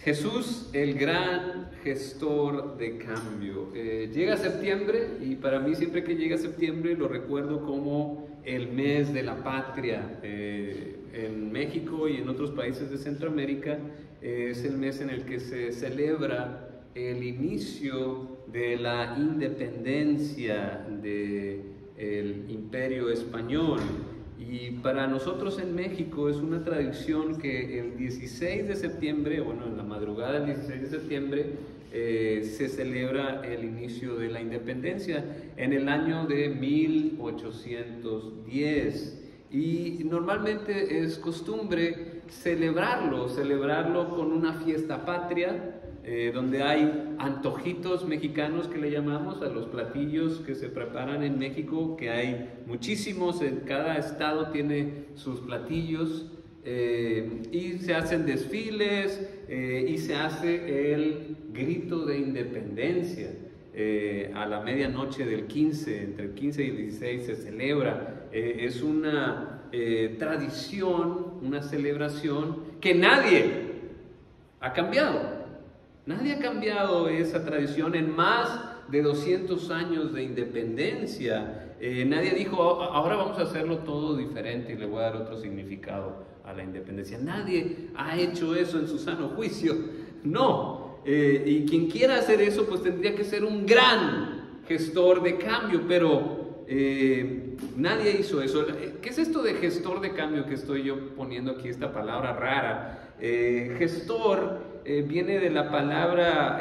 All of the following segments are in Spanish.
Jesús, el gran gestor de cambio. Llega septiembre y para mí siempre que llega septiembre lo recuerdo como el mes de la patria. En México y en otros países de Centroamérica es el mes en el que se celebra el inicio de la independencia del Imperio Español. Y para nosotros en México es una tradición que el 16 de septiembre, bueno, en la madrugada del 16 de septiembre, se celebra el inicio de la independencia en el año de 1810. Y normalmente es costumbre celebrarlo con una fiesta patria, donde hay antojitos mexicanos que le llamamos a los platillos que se preparan en México, que hay muchísimos, en cada estado tiene sus platillos, y se hacen desfiles, y se hace el grito de independencia. A la medianoche del 15, entre el 15 y el 16 se celebra. Es una tradición, una celebración que nadie ha cambiado. Nadie ha cambiado esa tradición en más de 200 años de independencia. Nadie dijo, ahora vamos a hacerlo todo diferente y le voy a dar otro significado a la independencia. Nadie ha hecho eso en su sano juicio. No. Y quien quiera hacer eso, pues tendría que ser un gran gestor de cambio, pero nadie hizo eso. ¿Qué es esto de gestor de cambio que estoy yo poniendo aquí, esta palabra rara? Gestor viene de la palabra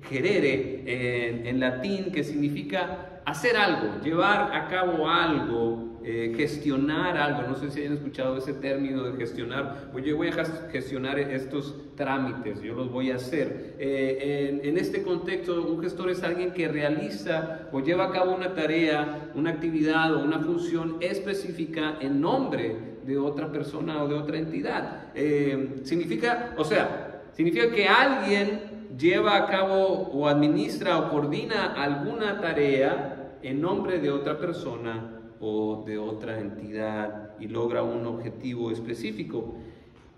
gerere en latín, que significa hacer algo, llevar a cabo algo, gestionar algo. No sé si hayan escuchado ese término de gestionar. Yo voy a gestionar estos trámites, yo los voy a hacer. En este contexto, un gestor es alguien que realiza o lleva a cabo una tarea, una actividad o una función específica en nombre de otra persona o de otra entidad. Significa que alguien lleva a cabo o administra o coordina alguna tarea en nombre de otra persona o de otra entidad y logra un objetivo específico.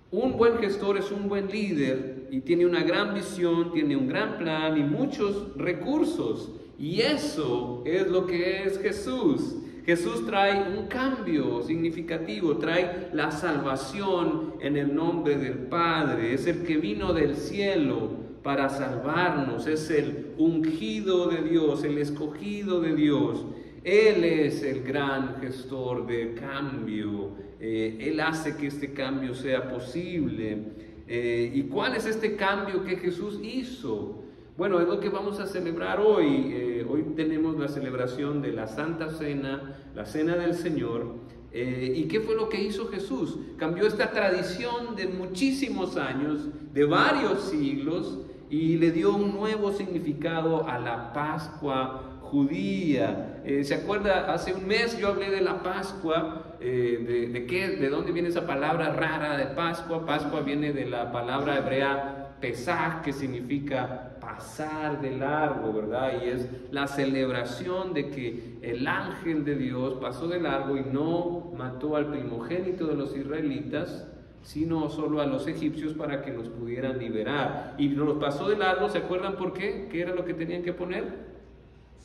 Un buen gestor es un buen líder y tiene una gran visión, tiene un gran plan y muchos recursos. Y eso es lo que es Jesús. Jesús trae un cambio significativo, trae la salvación en el nombre del Padre. Es el que vino del cielo para salvarnos, es el ungido de Dios, el escogido de Dios. Él es el gran gestor de cambio. Él hace que este cambio sea posible. ¿Y cuál es este cambio que Jesús hizo? Bueno, es lo que vamos a celebrar hoy. Hoy tenemos la celebración de la Santa Cena, la Cena del Señor. ¿Y qué fue lo que hizo Jesús? Cambió esta tradición de muchísimos años, de varios siglos, y le dio un nuevo significado a la Pascua judía. ¿Se acuerda? Hace un mes yo hablé de la Pascua, de dónde viene esa palabra rara de Pascua. Pascua viene de la palabra hebrea Pesaj, que significa pasar de largo, ¿verdad? Y es la celebración de que el ángel de Dios pasó de largo y no mató al primogénito de los israelitas, sino solo a los egipcios para que los pudieran liberar. Y los pasó de largo, ¿se acuerdan por qué? ¿Qué era lo que tenían que poner?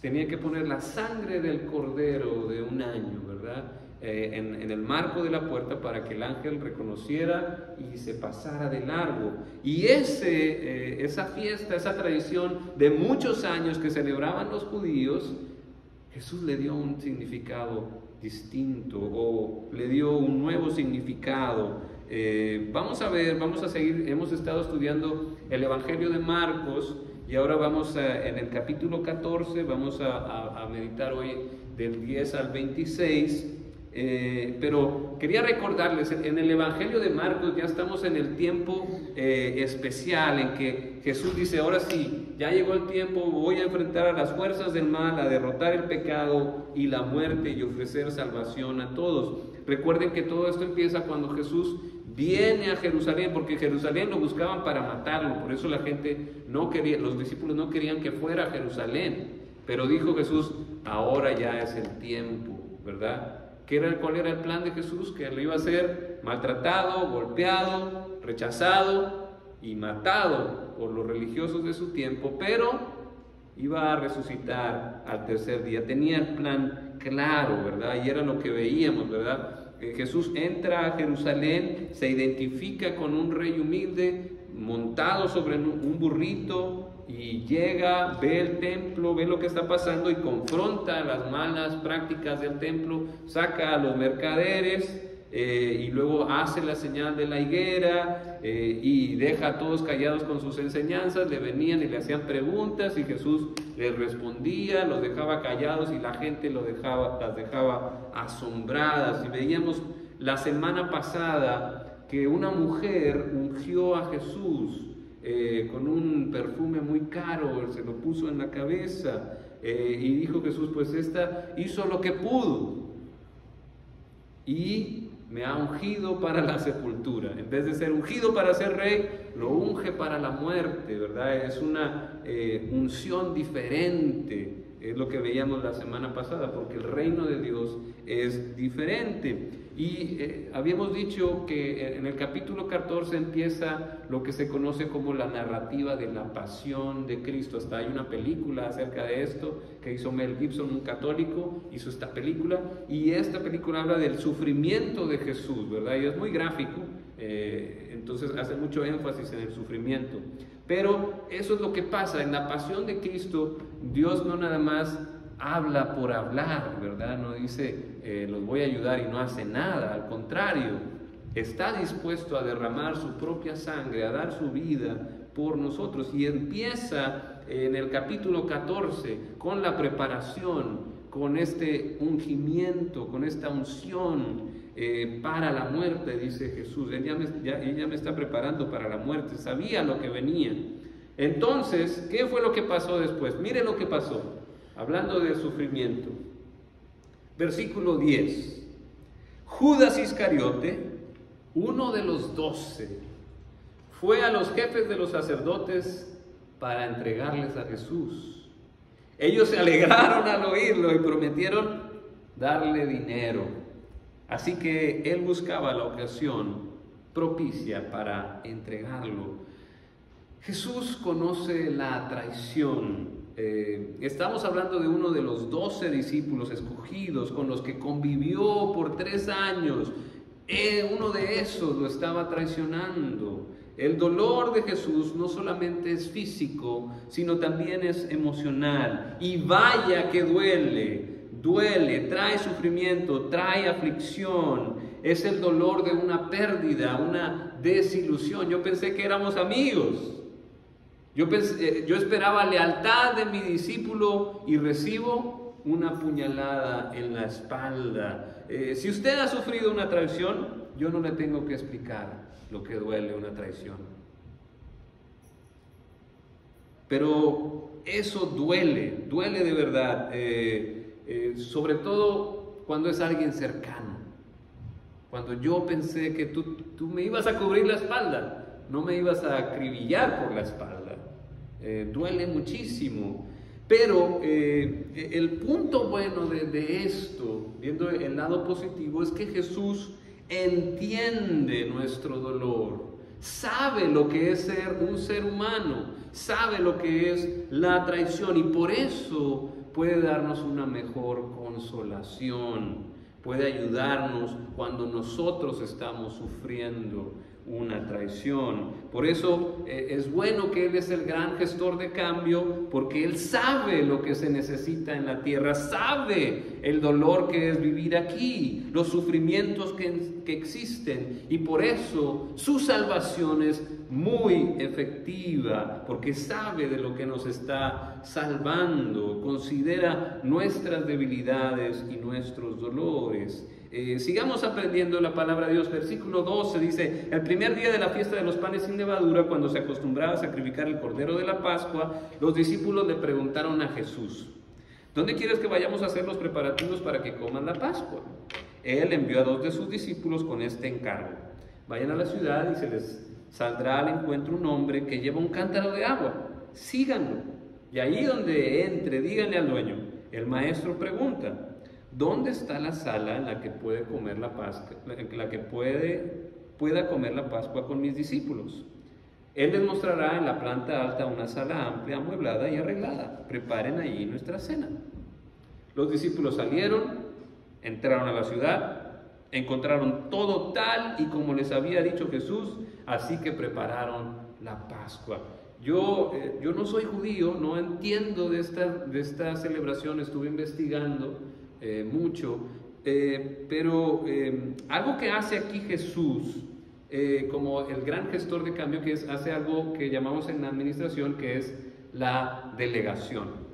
Tenían que poner la sangre del cordero de un año, ¿verdad? En el marco de la puerta para que el ángel reconociera y se pasara de largo. Y esa fiesta, esa tradición de muchos años que celebraban los judíos, Jesús le dio un significado distinto o le dio un nuevo significado. Vamos a seguir, hemos estado estudiando el Evangelio de Marcos y ahora vamos en el capítulo 14, vamos a meditar hoy del 10 al 26. Pero quería recordarles, en el Evangelio de Marcos ya estamos en el tiempo especial en que Jesús dice, ahora sí, ya llegó el tiempo, voy a enfrentar a las fuerzas del mal, a derrotar el pecado y la muerte y ofrecer salvación a todos. Recuerden que todo esto empieza cuando Jesús viene a Jerusalén, porque Jerusalén lo buscaban para matarlo, por eso la gente no quería, los discípulos no querían que fuera a Jerusalén, pero dijo Jesús, ahora ya es el tiempo, ¿verdad? ¿Cuál era el plan de Jesús? Que lo iba a ser maltratado, golpeado, rechazado, y matado por los religiosos de su tiempo, pero iba a resucitar al tercer día. Tenía el plan claro, ¿verdad? Y era lo que veíamos, ¿verdad? Jesús entra a Jerusalén, se identifica con un rey humilde, montado sobre un burrito, y llega, ve el templo, ve lo que está pasando y confronta las malas prácticas del templo, saca a los mercaderes y luego hace la señal de la higuera y deja a todos callados con sus enseñanzas. Le venían y le hacían preguntas y Jesús les respondía, los dejaba callados y la gente las dejaba asombradas. Y veíamos la semana pasada que una mujer ungió a Jesús con un perfume muy caro, se lo puso en la cabeza y dijo Jesús, pues esta hizo lo que pudo y me ha ungido para la sepultura. En vez de ser ungido para ser rey, lo unge para la muerte, ¿verdad? Es una unción diferente, es lo que veíamos la semana pasada, porque el reino de Dios es diferente. Y habíamos dicho que en el capítulo 14 empieza lo que se conoce como la narrativa de la pasión de Cristo. Hasta hay una película acerca de esto que hizo Mel Gibson, un católico, hizo esta película, y esta película habla del sufrimiento de Jesús, ¿verdad? Y es muy gráfico, entonces hace mucho énfasis en el sufrimiento. Pero eso es lo que pasa en la pasión de Cristo. Dios no nada más habla por hablar, ¿verdad? No dice, los voy a ayudar y no hace nada. Al contrario, está dispuesto a derramar su propia sangre, a dar su vida por nosotros. Y empieza en el capítulo 14 con la preparación, con este ungimiento, con esta unción para la muerte, dice Jesús. Ella me está preparando para la muerte, sabía lo que venía. Entonces, ¿qué fue lo que pasó después? Mire lo que pasó. Hablando del sufrimiento, versículo 10, Judas Iscariote, uno de los 12, fue a los jefes de los sacerdotes para entregarles a Jesús. Ellos se alegraron al oírlo y prometieron darle dinero. Así que él buscaba la ocasión propicia para entregarlo. Jesús conoce la traición. Estamos hablando de uno de los 12 discípulos escogidos con los que convivió por 3 años. Uno de esos lo estaba traicionando. El dolor de Jesús no solamente es físico, sino también es emocional. Y vaya que duele, trae sufrimiento, trae aflicción. Es el dolor de una pérdida, una desilusión. Yo pensé que éramos amigos. Yo esperaba lealtad de mi discípulo y recibo una puñalada en la espalda. Si usted ha sufrido una traición, yo no le tengo que explicar lo que duele una traición. Pero eso duele de verdad, sobre todo cuando es alguien cercano. Cuando yo pensé que tú me ibas a cubrir la espalda, no me ibas a acribillar por la espalda. Duele muchísimo, pero el punto bueno de esto, viendo el lado positivo, es que Jesús entiende nuestro dolor, sabe lo que es ser un ser humano, sabe lo que es la traición y por eso puede darnos una mejor consolación, puede ayudarnos cuando nosotros estamos sufriendo una traición. Por eso es bueno que Él es el gran gestor de cambio, porque Él sabe lo que se necesita en la tierra, sabe el dolor que es vivir aquí, los sufrimientos que existen, y por eso su salvación es muy efectiva, porque sabe de lo que nos está salvando, considera nuestras debilidades y nuestros dolores. Sigamos aprendiendo la palabra de Dios. Versículo 12 dice: el primer día de la fiesta de los panes sin levadura, cuando se acostumbraba a sacrificar el cordero de la Pascua, los discípulos le preguntaron a Jesús: ¿dónde quieres que vayamos a hacer los preparativos para que coman la Pascua? Él envió a 2 de sus discípulos con este encargo: vayan a la ciudad y se les saldrá al encuentro un hombre que lleva un cántaro de agua, síganlo, y ahí donde entre díganle al dueño: el maestro pregunta, ¿dónde está la sala en la que puede comer la Pascua, en la que pueda comer la Pascua con mis discípulos? Él les mostrará en la planta alta una sala amplia, amueblada y arreglada. Preparen allí nuestra cena. Los discípulos salieron, entraron a la ciudad, encontraron todo tal y como les había dicho Jesús, así que prepararon la Pascua. Yo no soy judío, no entiendo de esta celebración, estuve investigando mucho, pero algo que hace aquí Jesús, como el gran gestor de cambio, que hace algo que llamamos en la administración, que es la delegación.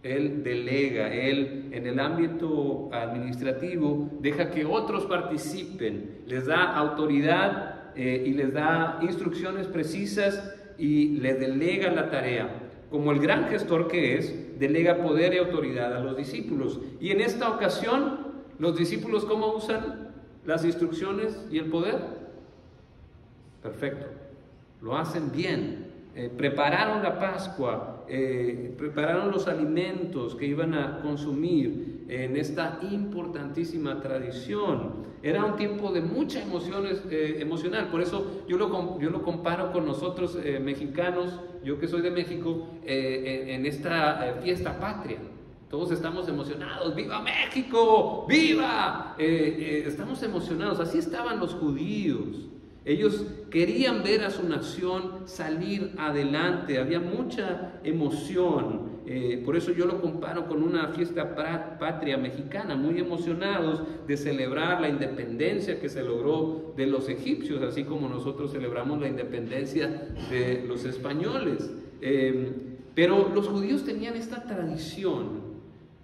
Él delega, Él en el ámbito administrativo deja que otros participen, les da autoridad y les da instrucciones precisas y le delega la tarea. Como el gran gestor que es, delega poder y autoridad a los discípulos. Y en esta ocasión, los discípulos, ¿cómo usan las instrucciones y el poder? Perfecto, lo hacen bien. Prepararon la Pascua, prepararon los alimentos que iban a consumir en esta importantísima tradición. Era un tiempo de mucha emocional, por eso yo lo comparo con nosotros mexicanos, yo que soy de México, en esta fiesta patria. Todos estamos emocionados, ¡viva México! ¡Viva! Estamos emocionados, así estaban los judíos. Ellos querían ver a su nación salir adelante, había mucha emoción, por eso yo lo comparo con una fiesta patria mexicana, muy emocionados de celebrar la independencia que se logró de los egipcios, así como nosotros celebramos la independencia de los españoles. Pero los judíos tenían esta tradición,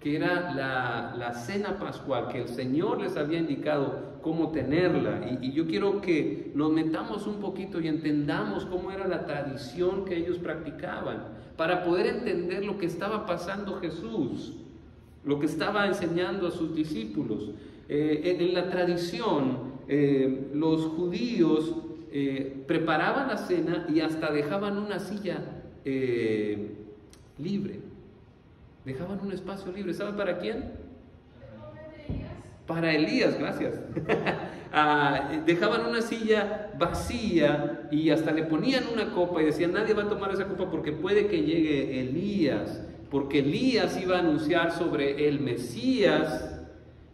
que era la cena pascual, que el Señor les había indicado cómo tenerla. Y yo quiero que nos metamos un poquito y entendamos cómo era la tradición que ellos practicaban, para poder entender lo que estaba pasando Jesús, lo que estaba enseñando a sus discípulos. En la tradición, los judíos preparaban la cena y hasta dejaban una silla libre. Dejaban un espacio libre. ¿Saben para quién? Para Elías, gracias. Dejaban una silla vacía y hasta le ponían una copa y decían, nadie va a tomar esa copa porque puede que llegue Elías, porque Elías iba a anunciar sobre el Mesías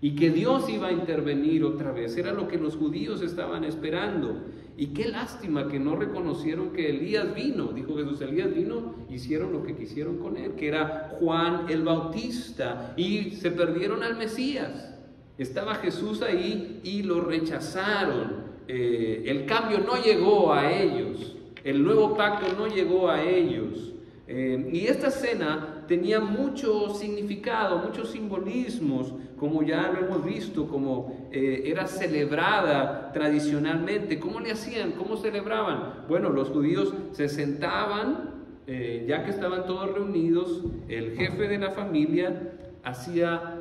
y que Dios iba a intervenir otra vez. Era lo que los judíos estaban esperando. Y qué lástima que no reconocieron que Elías vino. Dijo Jesús, Elías vino, hicieron lo que quisieron con él, que era Juan el Bautista, y se perdieron al Mesías. Estaba Jesús ahí y lo rechazaron. El cambio no llegó a ellos, el nuevo pacto no llegó a ellos. Y esta cena tenía mucho significado, muchos simbolismos, como ya lo hemos visto, como era celebrada tradicionalmente. ¿Cómo le hacían? ¿Cómo celebraban? Bueno, los judíos se sentaban, ya que estaban todos reunidos, el jefe de la familia hacía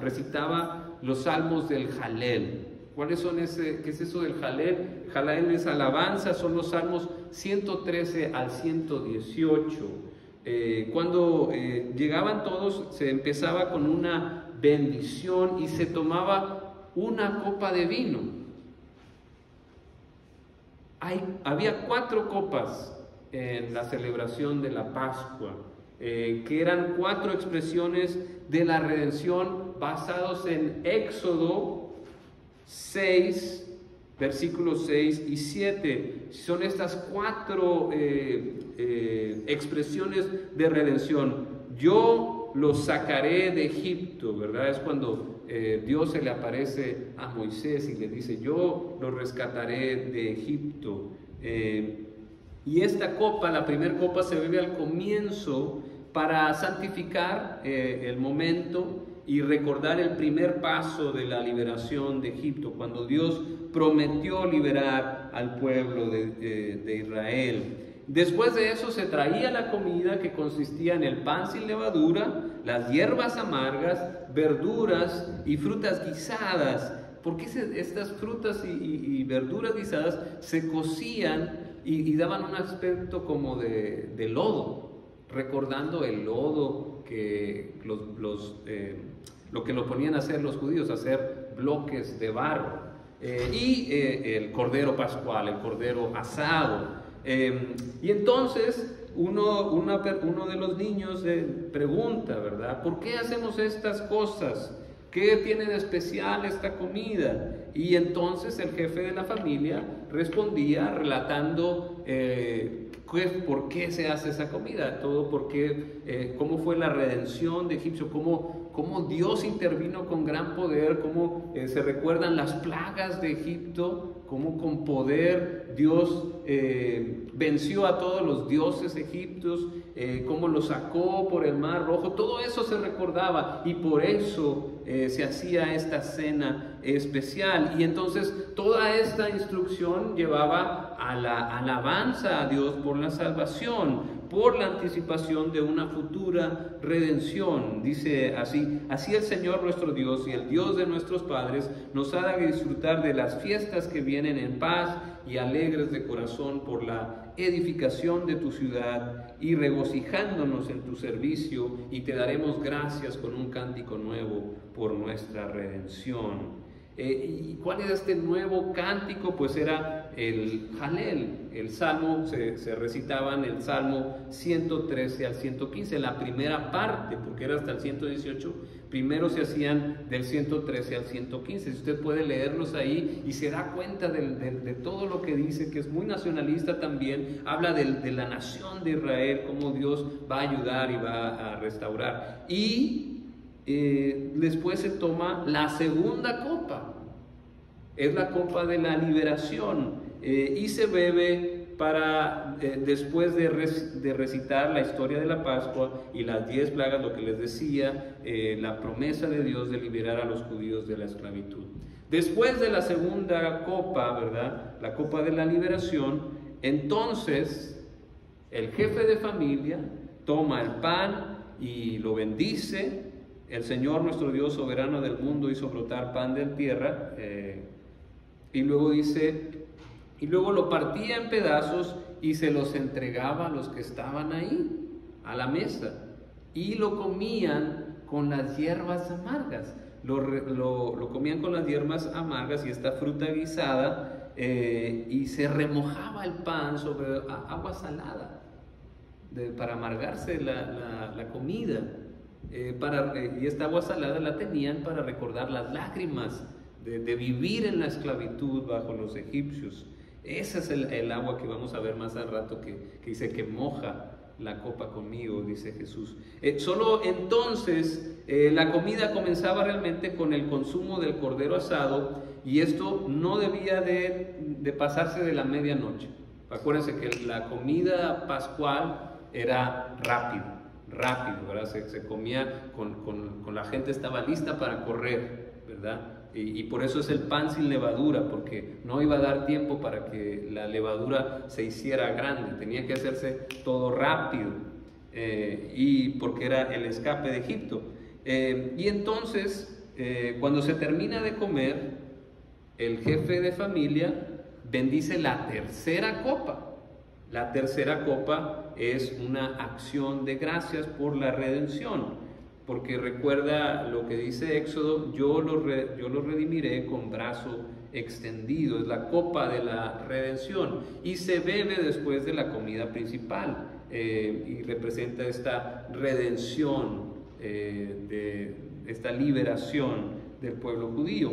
recitaba los salmos del Jalel. ¿Cuáles son qué es eso del Jalel? Jalel es alabanza, son los salmos 113 al 118. Cuando llegaban todos, se empezaba con una bendición y se tomaba una copa de vino. Había 4 copas en la celebración de la Pascua, que eran 4 expresiones de la redención basados en Éxodo 6, versículos 6 y 7. Son estas 4 expresiones de redención. Yo los sacaré de Egipto, ¿verdad? Es cuando Dios se le aparece a Moisés y le dice, yo los rescataré de Egipto. Y esta copa, la primera copa, se bebe al comienzo para santificar el momento y recordar el primer paso de la liberación de Egipto, cuando Dios prometió liberar al pueblo de Israel. Después de eso se traía la comida, que consistía en el pan sin levadura, las hierbas amargas, verduras y frutas guisadas. Porque estas frutas y verduras guisadas se cocían y daban un aspecto como de lodo, recordando el lodo que lo que lo ponían a hacer los judíos, a hacer bloques de barro. el cordero pascual, el cordero asado. Y entonces uno de los niños pregunta, ¿verdad? ¿Por qué hacemos estas cosas? ¿Qué tiene de especial esta comida? Y entonces el jefe de la familia respondía relatando por qué se hace esa comida, todo cómo fue la redención de Egipto, cómo Dios intervino con gran poder, cómo se recuerdan las plagas de Egipto, cómo con poder Dios venció a todos los dioses egipcios, cómo los sacó por el Mar Rojo. Todo eso se recordaba y por eso se hacía esta cena especial. Y entonces toda esta instrucción llevaba a la alabanza a Dios por la salvación, por la anticipación de una futura redención. Dice así: así el Señor nuestro Dios y el Dios de nuestros padres nos hará disfrutar de las fiestas que vienen en paz y alegres de corazón por la edificación de tu ciudad y regocijándonos en tu servicio, y te daremos gracias con un cántico nuevo por nuestra redención. ¿Y cuál era este nuevo cántico? Pues era el Jalel, el salmo, se recitaban el salmo 113 al 115, la primera parte, porque era hasta el 118, primero se hacían del 113 al 115, si usted puede leerlos ahí y se da cuenta de todo lo que dice, que es muy nacionalista también, habla de la nación de Israel, cómo Dios va a ayudar y va a restaurar. Y después se toma la segunda copa, es la copa de la liberación, y se bebe después de recitar la historia de la Pascua y las 10 plagas, lo que les decía, la promesa de Dios de liberar a los judíos de la esclavitud. Después de la segunda copa, ¿verdad?, la copa de la liberación, entonces el jefe de familia toma el pan y lo bendice. El Señor nuestro Dios, soberano del mundo, hizo brotar pan de tierra, y luego dice, y luego lo partía en pedazos y se los entregaba a los que estaban ahí, a la mesa, y lo comían con las hierbas amargas. Lo comían con las hierbas amargas y esta fruta guisada, y se remojaba el pan sobre agua salada para amargarse la comida. Y esta agua salada la tenían para recordar las lágrimas de vivir en la esclavitud bajo los egipcios. Ese es el agua que vamos a ver más al rato, que dice que moja la copa conmigo, dice Jesús. Solo entonces la comida comenzaba realmente con el consumo del cordero asado, y esto no debía de pasarse de la medianoche. Acuérdense que la comida pascual era rápido, ¿verdad? Se comía con la gente estaba lista para correr, ¿verdad? Y por eso es el pan sin levadura, porque no iba a dar tiempo para que la levadura se hiciera grande, tenía que hacerse todo rápido, y porque era el escape de Egipto. Y entonces, cuando se termina de comer, el jefe de familia bendice la tercera copa. La tercera copa es una acción de gracias por la redención, porque recuerda lo que dice Éxodo: yo los redimiré con brazo extendido. Es la copa de la redención y se bebe después de la comida principal, y representa esta redención, de esta liberación del pueblo judío.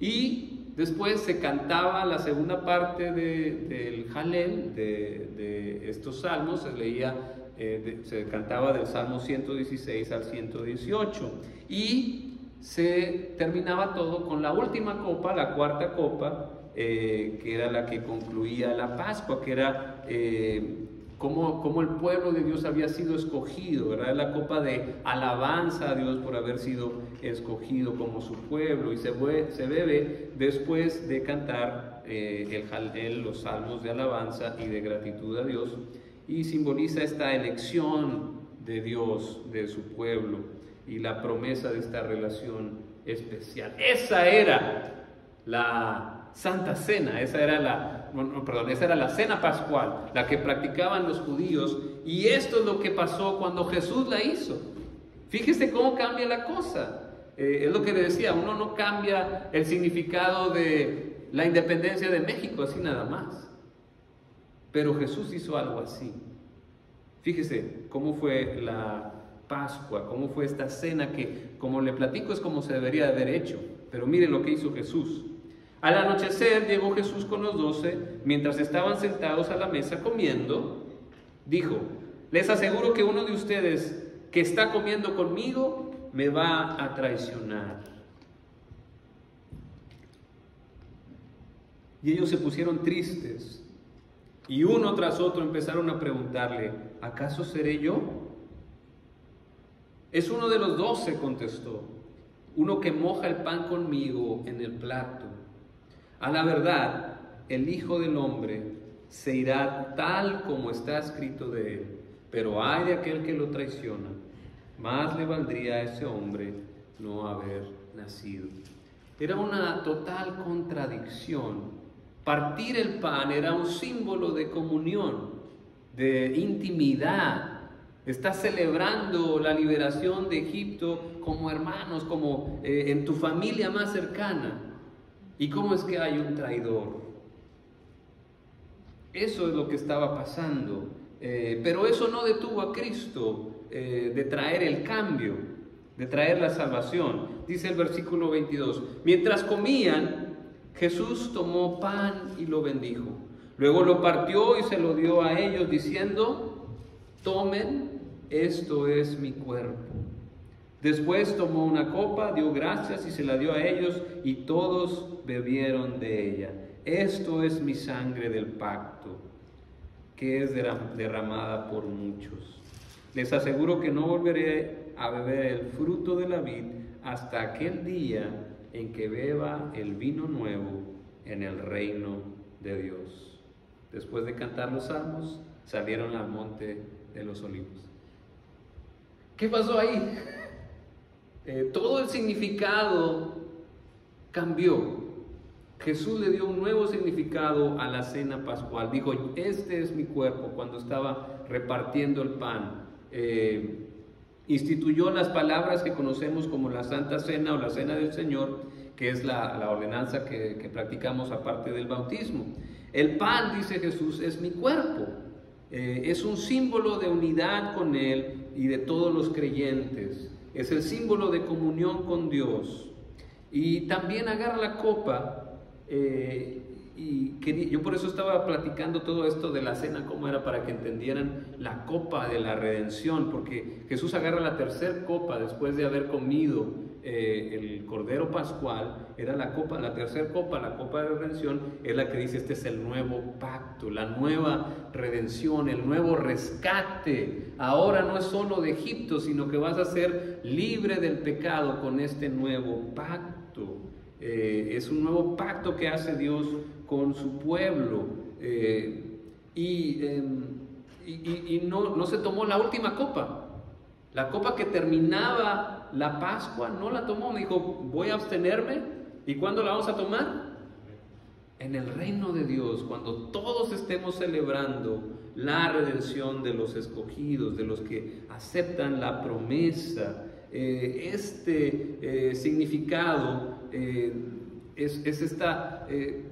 Y después se cantaba la segunda parte del Jalel, de estos salmos, se leía, se cantaba del Salmo 116 al 118, y se terminaba todo con la última copa, la cuarta copa, que era la que concluía la Pascua, que era cómo el pueblo de Dios había sido escogido, ¿verdad? La copa de alabanza a Dios por haber sido escogido como su pueblo, y se bebe después de cantar los salmos de alabanza y de gratitud a Dios, y simboliza esta elección de Dios, de su pueblo, y la promesa de esta relación especial. Esa era la Santa Cena, esa era la cena pascual, la que practicaban los judíos, y esto es lo que pasó cuando Jesús la hizo. Fíjese cómo cambia la cosa. Es lo que le decía, uno no cambia el significado de la independencia de México así nada más. Pero Jesús hizo algo así. Fíjese cómo fue la Pascua, cómo fue esta cena que, como le platico, es como se debería haber hecho. Pero miren lo que hizo Jesús. Al anochecer llegó Jesús con los 12, mientras estaban sentados a la mesa comiendo, dijo: les aseguro que uno de ustedes que está comiendo conmigo me va a traicionar. Y ellos se pusieron tristes, y uno tras otro empezaron a preguntarle: ¿acaso seré yo? Es uno de los 12, contestó, uno que moja el pan conmigo en el plato. A la verdad, el Hijo del Hombre se irá tal como está escrito de él, pero ay de aquel que lo traiciona. Más le valdría a ese hombre no haber nacido. Era una total contradicción. Partir el pan era un símbolo de comunión, de intimidad. Estás celebrando la liberación de Egipto como hermanos, como en tu familia más cercana. ¿Y cómo es que hay un traidor? Eso es lo que estaba pasando. Pero eso no detuvo a Cristo de traer el cambio, de traer la salvación. Dice el versículo 22, mientras comían, Jesús tomó pan y lo bendijo. Luego lo partió y se lo dio a ellos diciendo: tomen, esto es mi cuerpo. Después tomó una copa, dio gracias y se la dio a ellos, y todos bebieron de ella. Esto es mi sangre del pacto, que es derramada por muchos. Les aseguro que no volveré a beber el fruto de la vid hasta aquel día en que beba el vino nuevo en el reino de Dios. Después de cantar los salmos, salieron al monte de los olivos. ¿Qué pasó ahí? Todo el significado cambió. Jesús le dio un nuevo significado a la cena pascual. Dijo: este es mi cuerpo. Cuando estaba repartiendo el pan, instituyó las palabras que conocemos como la Santa Cena o la Cena del Señor, que es la ordenanza que practicamos aparte del bautismo. El pan, dice Jesús, es mi cuerpo. Es un símbolo de unidad con Él y de todos los creyentes. Es el símbolo de comunión con Dios. Y también agarra la copa. Yo por eso estaba platicando todo esto de la cena, cómo era, para que entendieran la copa de la redención, porque Jesús agarra la tercera copa después de haber comido el Cordero Pascual. Era la copa, la tercera copa, la copa de redención, es la que dice: este es el nuevo pacto, la nueva redención, el nuevo rescate. Ahora no es solo de Egipto, sino que vas a ser libre del pecado con este nuevo pacto. Es un nuevo pacto que hace Dios con su pueblo. No se tomó la última copa. La copa que terminaba la Pascua no la tomó. Me dijo: voy a abstenerme. ¿Y cuándo la vamos a tomar? En el reino de Dios, cuando todos estemos celebrando la redención de los escogidos, de los que aceptan la promesa. Significado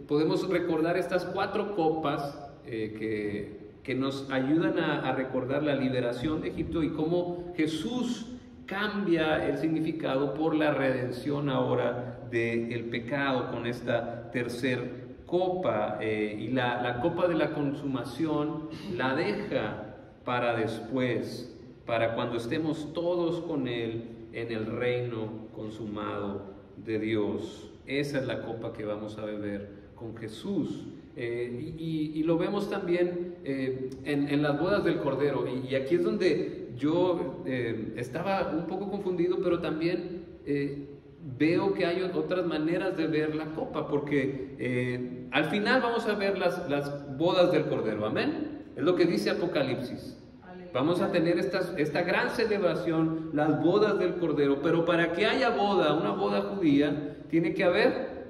podemos recordar estas 4 copas que nos ayudan a recordar la liberación de Egipto y cómo Jesús cambia el significado por la redención ahora del pecado con esta tercera copa. Y la copa de la consumación la deja para después, para cuando estemos todos con Él en el reino consumado de Dios. Esa es la copa que vamos a beber con Jesús. Y lo vemos también en las bodas del Cordero. Y aquí es donde yo estaba un poco confundido, pero también veo que hay otras maneras de ver la copa, porque al final vamos a ver las bodas del Cordero. Amén. Es lo que dice Apocalipsis. Vamos a tener esta gran celebración, las bodas del Cordero. Pero para que haya boda, una boda judía, tiene que haber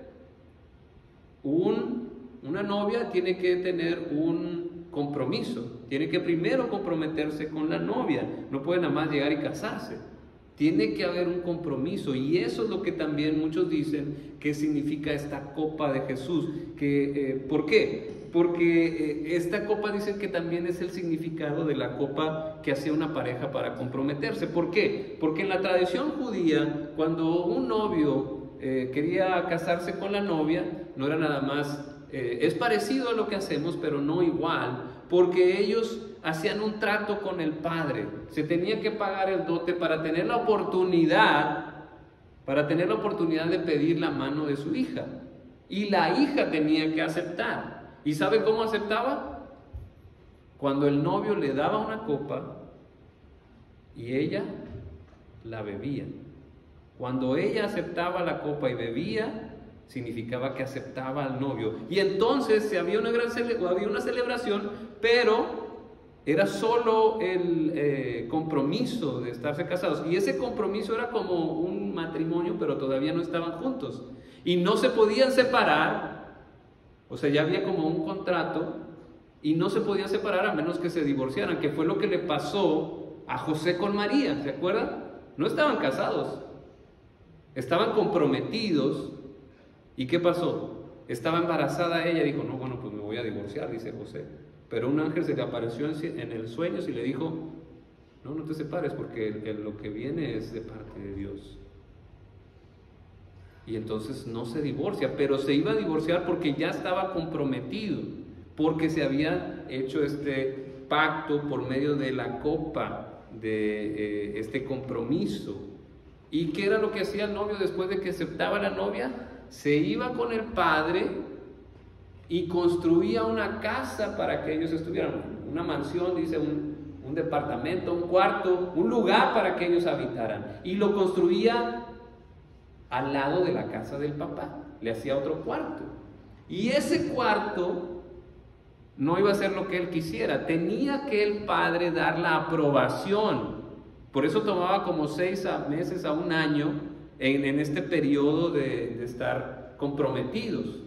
una novia, tiene que tener un compromiso. Tiene que primero comprometerse con la novia. No puede nada más llegar y casarse. Tiene que haber un compromiso, y eso es lo que también muchos dicen que significa esta copa de Jesús. ¿Por qué? Porque esta copa dicen que también es el significado de la copa que hacía una pareja para comprometerse. ¿Por qué? Porque en la tradición judía, cuando un novio quería casarse con la novia, no era nada más, es parecido a lo que hacemos, pero no igual, porque ellos hacían un trato con el padre. Se tenía que pagar el dote para tener la oportunidad de pedir la mano de su hija. Y la hija tenía que aceptar. ¿Y sabe cómo aceptaba? Cuando el novio le daba una copa y ella la bebía. Cuando ella aceptaba la copa y bebía, significaba que aceptaba al novio. Y entonces había una celebración, pero era solo el compromiso de estarse casados. Y ese compromiso era como un matrimonio, pero todavía no estaban juntos. Y no se podían separar. O sea, ya había como un contrato y no se podían separar a menos que se divorciaran, que fue lo que le pasó a José con María, ¿se acuerdan? No estaban casados, estaban comprometidos. ¿Y qué pasó? Estaba embarazada ella, dijo, no, bueno, pues me voy a divorciar, dice José. Pero un ángel se le apareció en el sueño y le dijo, no te separes porque lo que viene es de parte de Dios. Y entonces no se divorcia, pero se iba a divorciar porque ya estaba comprometido, porque se había hecho este pacto por medio de la copa, de este compromiso. ¿Y qué era lo que hacía el novio después de que aceptaba a la novia? Se iba con el padre y construía una casa para que ellos estuvieran, una mansión, dice, un departamento, un cuarto, un lugar para que ellos habitaran. Y lo construía al lado de la casa del papá, le hacía otro cuarto. Y ese cuarto no iba a ser lo que él quisiera, tenía que el padre dar la aprobación. Por eso tomaba como 6 meses a 1 año en este periodo de estar comprometidos.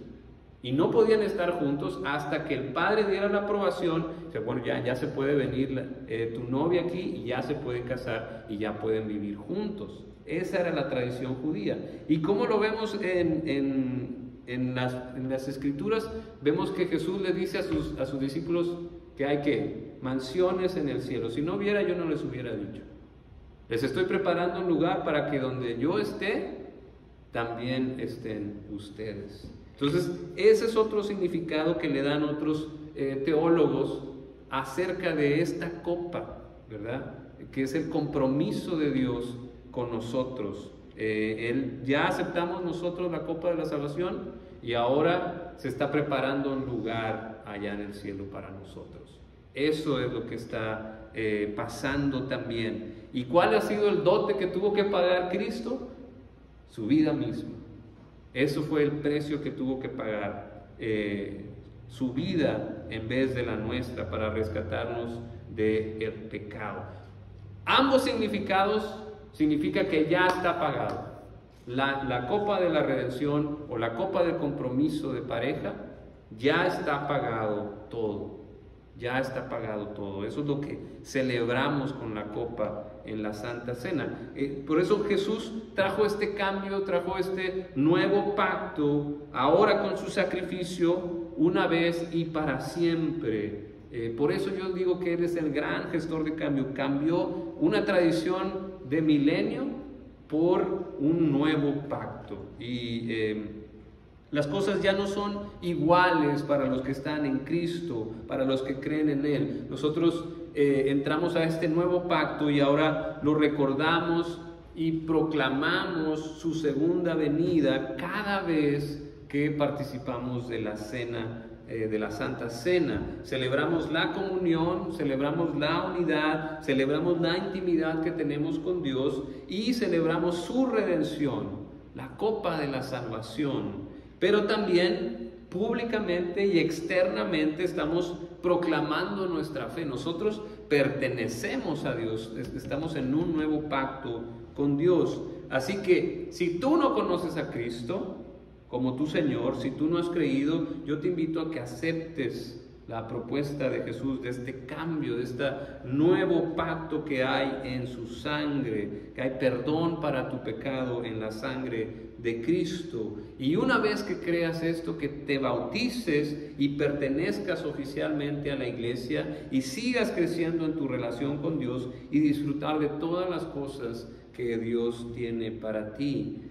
Y no podían estar juntos hasta que el padre diera la aprobación. Dice, bueno, ya se puede venir tu novia aquí y ya se pueden casar y ya pueden vivir juntos. Esa era la tradición judía. ¿Y cómo lo vemos en las escrituras? Vemos que Jesús le dice a sus discípulos que hay que mansiones en el cielo. Si no hubiera, yo no les hubiera dicho. Les estoy preparando un lugar para que donde yo esté, también estén ustedes. Entonces, ese es otro significado que le dan otros teólogos acerca de esta copa, ¿verdad? Que es el compromiso de Dios con nosotros. Ya aceptamos nosotros la copa de la salvación y ahora se está preparando un lugar allá en el cielo para nosotros. Eso es lo que está pasando también. ¿Y cuál ha sido el dote que tuvo que pagar Cristo? Su vida misma. Eso fue el precio que tuvo que pagar, su vida en vez de la nuestra, para rescatarnos del pecado. Ambos significados significa que ya está pagado. La copa de la redención o la copa del compromiso de pareja, ya está pagado todo. Ya está pagado todo. Eso es lo que celebramos con la copa en la Santa Cena. Por eso Jesús trajo este cambio, trajo este nuevo pacto, ahora con su sacrificio, una vez y para siempre. Por eso yo digo que Él es el gran gestor de cambio. Cambió una tradición de milenio por un nuevo pacto. Y las cosas ya no son iguales para los que están en Cristo, para los que creen en Él. Nosotros entramos a este nuevo pacto y ahora lo recordamos y proclamamos su segunda venida cada vez que participamos de la cena, de la Santa Cena. Celebramos la comunión, celebramos la unidad, celebramos la intimidad que tenemos con Dios y celebramos su redención, la copa de la salvación. Pero también públicamente y externamente estamos proclamando nuestra fe. Nosotros pertenecemos a Dios, estamos en un nuevo pacto con Dios. Así que si tú no conoces a Cristo como tu Señor, si tú no has creído, yo te invito a que aceptes la propuesta de Jesús, de este cambio, de este nuevo pacto que hay en su sangre, que hay perdón para tu pecado en la sangre de Cristo. Y una vez que creas esto, que te bautices y pertenezcas oficialmente a la iglesia y sigas creciendo en tu relación con Dios y disfrutar de todas las cosas que Dios tiene para ti.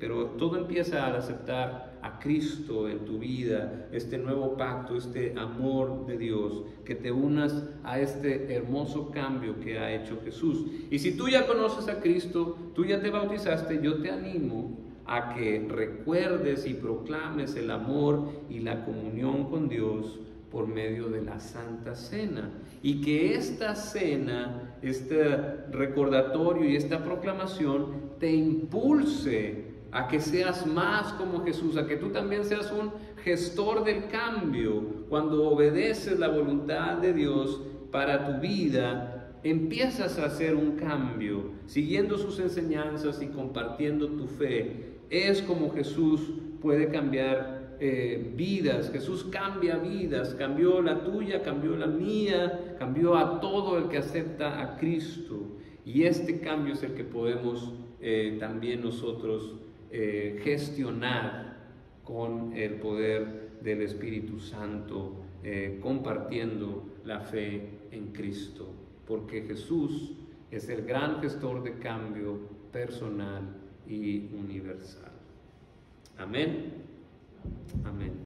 Pero todo empieza al aceptar a Cristo en tu vida, este nuevo pacto, este amor de Dios, que te unas a este hermoso cambio que ha hecho Jesús. Y si tú ya conoces a Cristo, tú ya te bautizaste, yo te animo a que recuerdes y proclames el amor y la comunión con Dios por medio de la Santa Cena, y que esta cena, este recordatorio y esta proclamación te impulse a que seas más como Jesús, a que tú también seas un gestor del cambio. Cuando obedeces la voluntad de Dios para tu vida, empiezas a hacer un cambio, siguiendo sus enseñanzas y compartiendo tu fe. Es como Jesús puede cambiar vidas. Jesús cambia vidas, cambió la tuya, cambió la mía, cambió a todo el que acepta a Cristo. Y este cambio es el que podemos también nosotros gestionar con el poder del Espíritu Santo, compartiendo la fe en Cristo, porque Jesús es el gran gestor de cambio personal y universal. Amén. Amén.